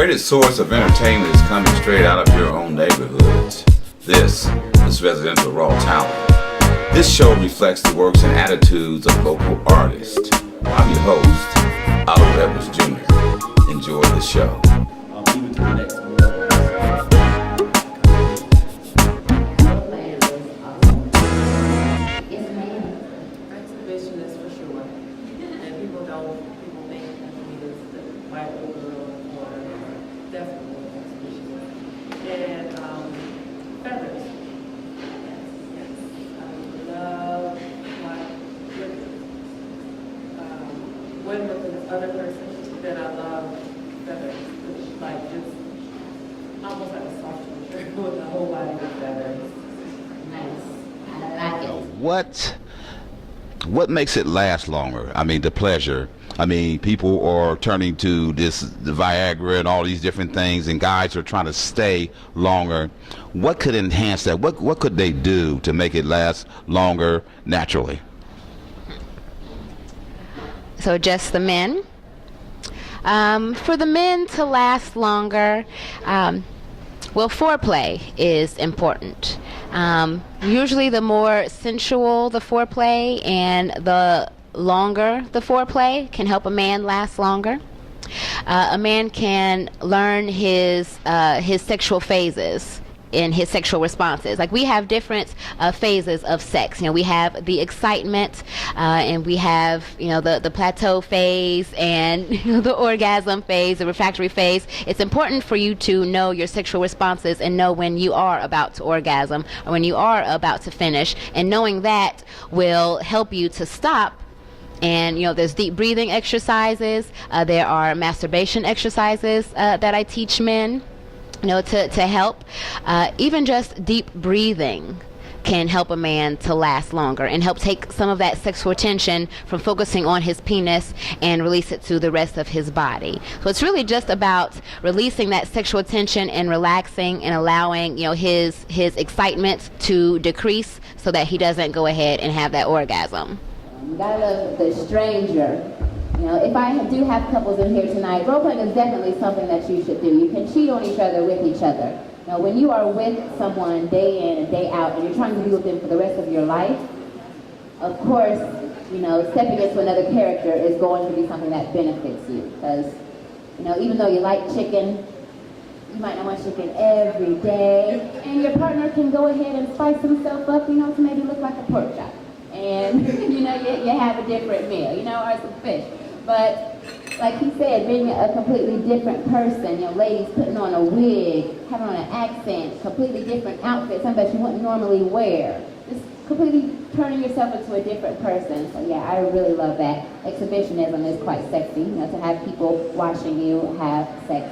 greatest source of entertainment is coming straight out of your own neighborhoods. This is Residential Raw Talent. This show reflects the works and attitudes of local artists. I'm your host, Oliver Edwards Jr. Enjoy the show. Other person that I love feathers, which like just almost like a soft shirt with the whole body with feathers. Nice. I like it. What makes it last longer? I mean, the pleasure. I mean, people are turning to the Viagra and all these different things, and guys are trying to stay longer. What could enhance that? What could they do to make it last longer naturally? So just the men. For the men to last longer, foreplay is important. Usually the more sensual the foreplay and the longer the foreplay can help a man last longer. A man can learn his sexual phases in his sexual responses. Like, we have different phases of sex. You know, we have the excitement, and we have, the plateau phase, and the orgasm phase, the refractory phase. It's important for you to know your sexual responses and know when you are about to orgasm or when you are about to finish, and knowing that will help you to stop. And there's deep breathing exercises, there are masturbation exercises that I teach men to help. Even just deep breathing can help a man to last longer and help take some of that sexual tension from focusing on his penis and release it to the rest of his body. So it's really just about releasing that sexual tension and relaxing and allowing his excitement to decrease so that he doesn't go ahead and have that orgasm. You gotta love the stranger. If I do have couples in here tonight, role-playing is definitely something that you should do. You can cheat on each other with each other. When you are with someone day in and day out and you're trying to be with them for the rest of your life, of course, stepping into another character is going to be something that benefits you. Because, even though you like chicken, you might not want chicken every day, and your partner can go ahead and spice himself up, to maybe look like a pork chop. And, you have a different meal, or some fish. But, like he said, being a completely different person, ladies putting on a wig, having on an accent, completely different outfit, something that you wouldn't normally wear. Just completely turning yourself into a different person. So yeah, I really love that. Exhibitionism is quite sexy, to have people watching you have sex.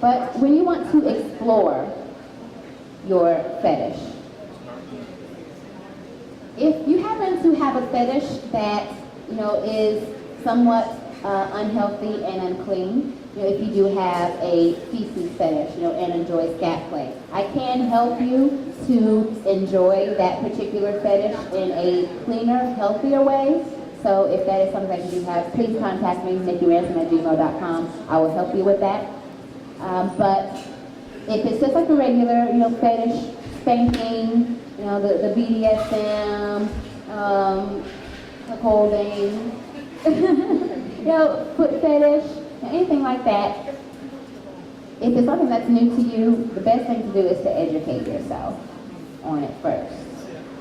But when you want to explore your fetish, if you happen to have a fetish that is somewhat unhealthy and unclean, if you do have a feces fetish, and enjoy scat play, I can help you to enjoy that particular fetish in a cleaner, healthier way. So if that is something that you do have, please contact me, Nikki Ransom@gmail.com. I will help you with that. But if it's just like a regular, fetish, spanking, the BDSM, holding, foot fetish, anything like that. If it's something that's new to you, the best thing to do is to educate yourself on it first.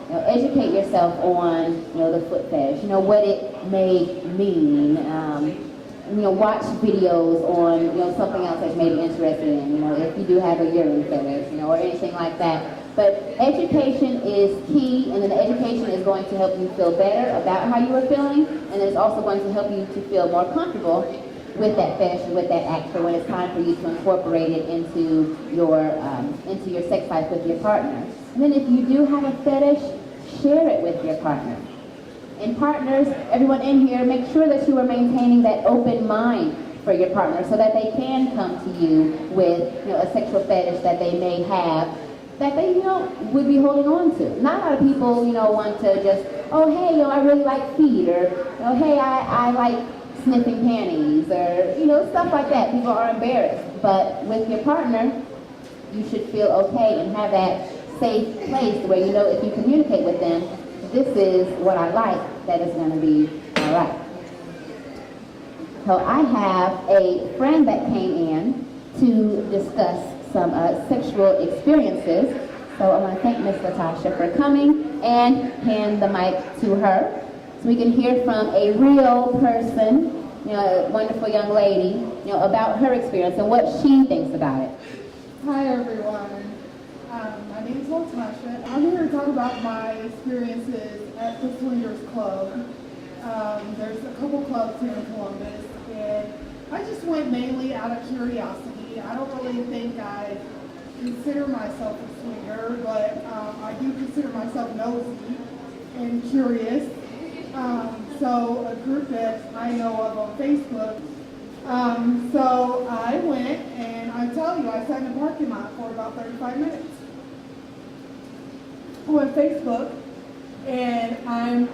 Educate yourself on, the foot fetish, what it may mean. Watch videos on, something else that you may be interested in, if you do have a urine fetish, or anything like that. But education is key, and then the education is going to help you feel better about how you are feeling, and it's also going to help you to feel more comfortable with that fetish and with that act for when it's time for you to incorporate it into your sex life with your partner. And then if you do have a fetish, share it with your partner. And partners, everyone in here, make sure that you are maintaining that open mind for your partner so that they can come to you with a sexual fetish that they may have that they, would be holding on to. Not a lot of people, want to just, oh, hey, I really like feet, or, hey, I like sniffing panties or, stuff like that. People are embarrassed. But with your partner, you should feel okay and have that safe place where you know if you communicate with them, this is what I like, that is going to be all right. So I have a friend that came in to discuss some sexual experiences. So I want to thank Miss Latasha for coming and hand the mic to her so we can hear from a real person, a wonderful young lady, about her experience and what she thinks about it. Hi everyone, my name is Latasha. I'm here to talk about my experiences at the Swingers Club. There's a couple clubs here in Columbus, and I just went mainly out of curiosity. I don't really think I consider myself a swinger, but I do consider myself nosy and curious. So a group that I know of on Facebook. So I went, and I tell you, I sat in the parking lot for about 35 minutes on Facebook, and I'm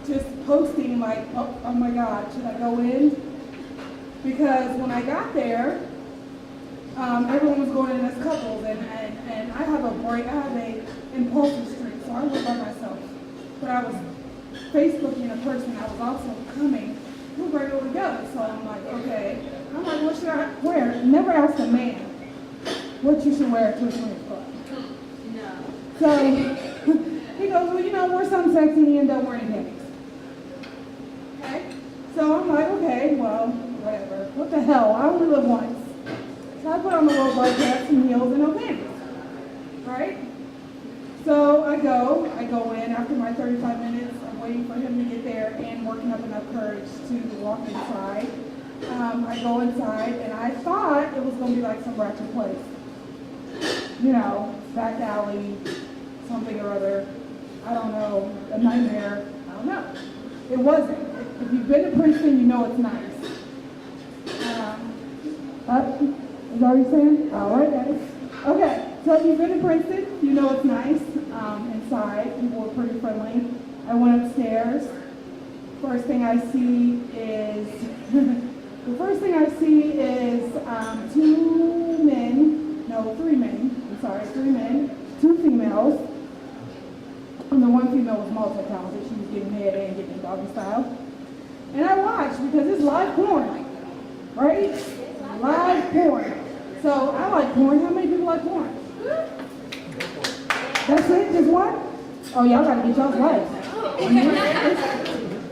just posting like, oh my God, should I go in? Because when I got there, everyone was going in as couples, and I have a impulsive streak, so I went by myself. But I was Facebooking a person I was also coming. We were ready to go, so I'm like, okay. I'm like, what should I wear? Never ask a man what you should wear to a swingers club. No. So he goes, well, wear something sexy and don't wear any panties. Okay? So I'm like, okay, well, whatever. What the hell? I only live once. So I put on the little butt hats and heels and no panties. Right? So I go in after my 35 minutes. I'm waiting for him to get there and working up enough courage to walk inside. I go inside, and I thought it was going to be like some ratchet place. Back alley, something or other. I don't know, a nightmare. I don't know. It wasn't. If you've been to Princeton, you know it's nice. Is that what you're saying? All right, guys. Okay, so if you've been to Princeton, you know it's nice. Inside, people were pretty friendly. I went upstairs. First thing I see is three men, two females. And the one female was multi-talented. She was getting head and getting doggy style. And I watched because it's live porn, right? Live porn. So I like porn. How many people like porn? That's it? Just one? Oh, y'all gotta get y'all's life.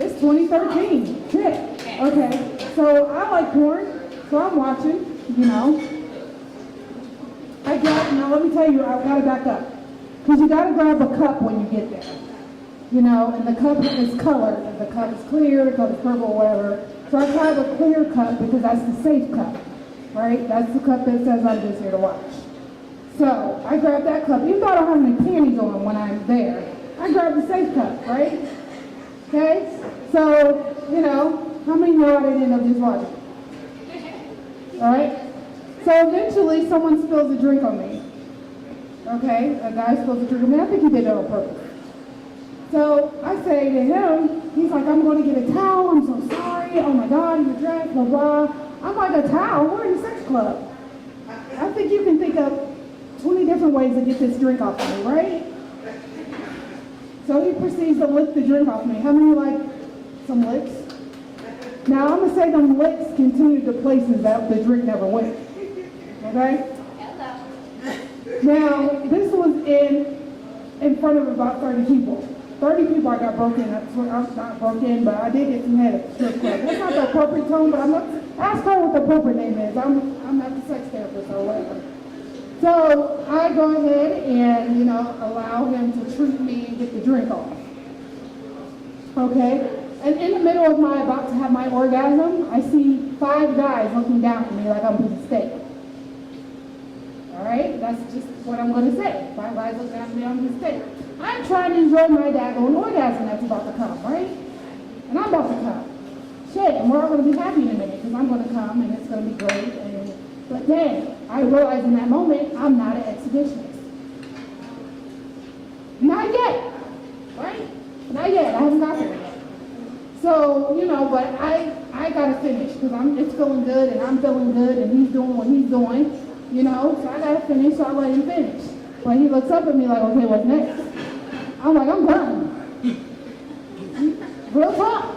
It's 2013. Shit. Okay. So I like porn. So I'm watching, Now let me tell you, I gotta back up. Because you gotta grab a cup when you get there. And the cup is colored. And the cup is clear, the cup is purple, whatever. So I grab a clear cup because that's the safe cup. Right? That's the cup that says I'm just here to watch. So I grab that cup. Even though I don't have any panties on when I'm there, I grab the safe cup, right? Okay? So, how many know I didn't end up just watching? All right? So eventually someone spills a drink on me. Okay? A guy spills a drink on me. I think he did it on purpose. So I say to him, he's like, I'm going to get a towel. I'm so sorry. Oh my God, you're dressed, blah, blah. I'm like, a towel? We're in a sex club. I think you can think of 20 different ways to get this drink off of me, right? So he proceeds to lick the drink off me. How many like some licks? Now I'm going to say them licks continued to places that the drink never went. Okay? Hello. Now, this was in front of about 30 people. 30 people I got broke in. I'm not broke in, but I did get some head at the strip club. That's not the appropriate tone, but I'm not. Ask her what the appropriate name is. I'm not the sex therapist or whatever. So I go ahead and, allow him to treat me and get the drink off. Okay? And in the middle of my about to have my orgasm, I see 5 guys looking down at me like I'm a piece of steak. All right? That's just what I'm going to say. 5 guys look down at me, I'm a piece of steak. I'm trying to enjoy my daggone orgasm that's about to come, right? And I'm about to come. Shit, and we're all going to be happy in a minute because I'm going to come and it's going to be great. But then I realize in that moment, I'm not an exhibitionist. Not yet, right? Not yet. I haven't got there yet. So So, you know, but I gotta finish because it's feeling good and I'm feeling good and he's doing what he's doing, you know, so I gotta finish, so I let him finish. But he looks up at me like, okay, what's next? I'm like, I'm done. Real talk.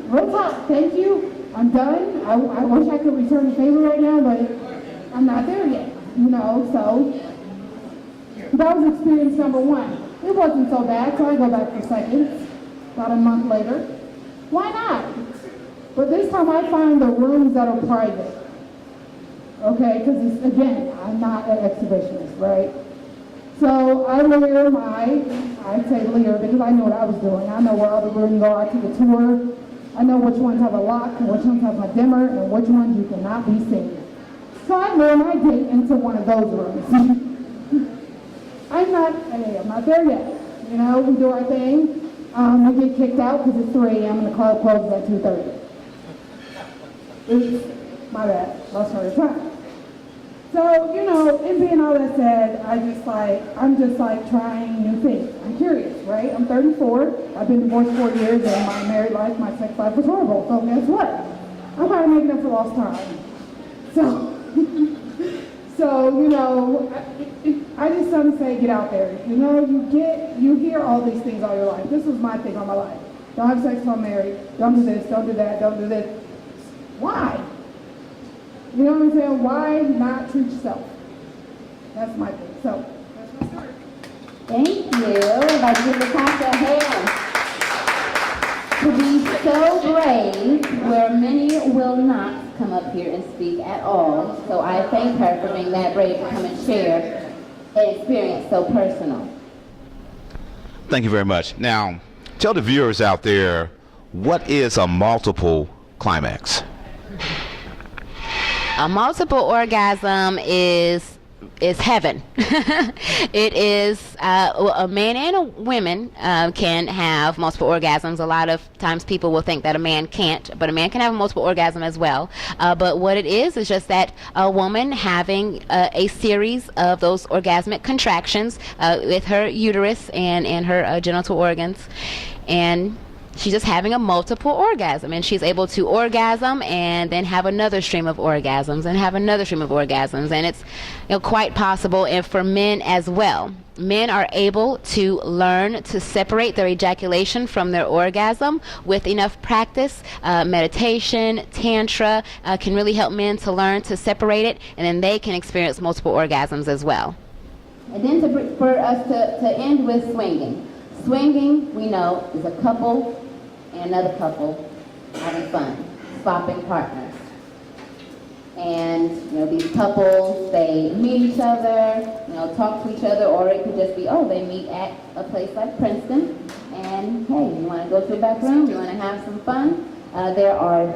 Real talk. Thank you. I'm done. I wish I could return the favor right now, but I'm not there yet, you know, so that was experience number one. It wasn't so bad, so I go back for seconds, about a month later. Why not? But this time I find the rooms that are private. Okay, because again, I'm not an exhibitionist, right? So I layer I say layer because I know what I was doing. I know where other rooms are. I took a tour. I know which ones have a lock and which ones have a dimmer and which ones you cannot be seen. So I lure my date into one of those rooms. I'm not there yet. You know, we do our thing. We get kicked out because it's 3 a.m. and the club closes at 2:30. Oops, my bad. Lost track of time. So, you know, in being all that said, I'm just like trying new things. I'm curious, right? I'm 34. I've been divorced 4 years, and my married life, my sex life was horrible. So guess what? I'm kind of making up for lost time. So, you know, I just something say get out there. You know, you hear all these things all your life. This was my thing all my life. Don't have sex while married. Don't do this. Don't do that. Don't do this. Why? You know what I'm saying? Why not treat yourself? That's my thing. So, that's my story. Thank you. I'd like to give Natasha a hand. To be so brave, where many will not come up here and speak at all. So I thank her for being that brave to come and share an experience so personal. Thank you very much. Now, tell the viewers out there, what is a multiple climax? A multiple orgasm is heaven. It is a man and a woman can have multiple orgasms. A lot of times people will think that a man can't, but a man can have a multiple orgasm as well. But what it is just that a woman having a series of those orgasmic contractions with her uterus and her genital organs, and she's just having a multiple orgasm, and she's able to orgasm and then have another stream of orgasms and have another stream of orgasms, and it's quite possible. And for men as well, men are able to learn to separate their ejaculation from their orgasm with enough practice. Meditation, tantra can really help men to learn to separate it, and then they can experience multiple orgasms as well. And then for us to end with swinging. Swinging, we know, is a couple and another couple having fun, swapping partners. And, these couples, they meet each other, talk to each other, or it could just be, they meet at a place like Princeton, and hey, you want to go to the back room, you want to have some fun? There are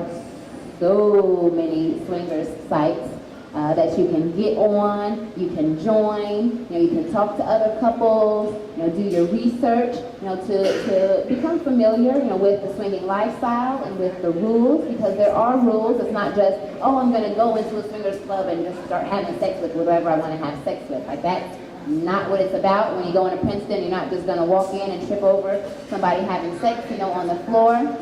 so many swingers sites that you can get on, you can join, you can talk to other couples, do your research, to become familiar, with the swinging lifestyle and with the rules, because there are rules. It's not just, I'm going to go into a swingers club and just start having sex with whoever I want to have sex with. Like, that's not what it's about. When you go into Princeton, you're not just going to walk in and trip over somebody having sex, on the floor.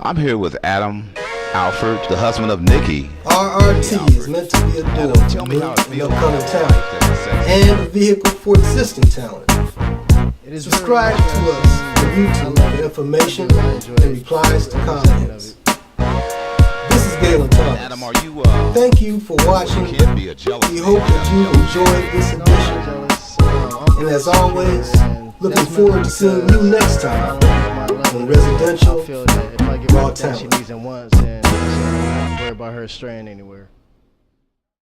I'm here with Alfred, the husband of Nikki. RRT is meant to be a door to new and upcoming talent and a vehicle for existing talent. Subscribe to us on YouTube for information and replies to comments. This is Galen Thomas. Adam, thank you for watching. We hope that you enjoyed this edition. And as always, looking forward to seeing you next time on Residential Raw Talent. She needs it once, and I don't worry about her straying anywhere.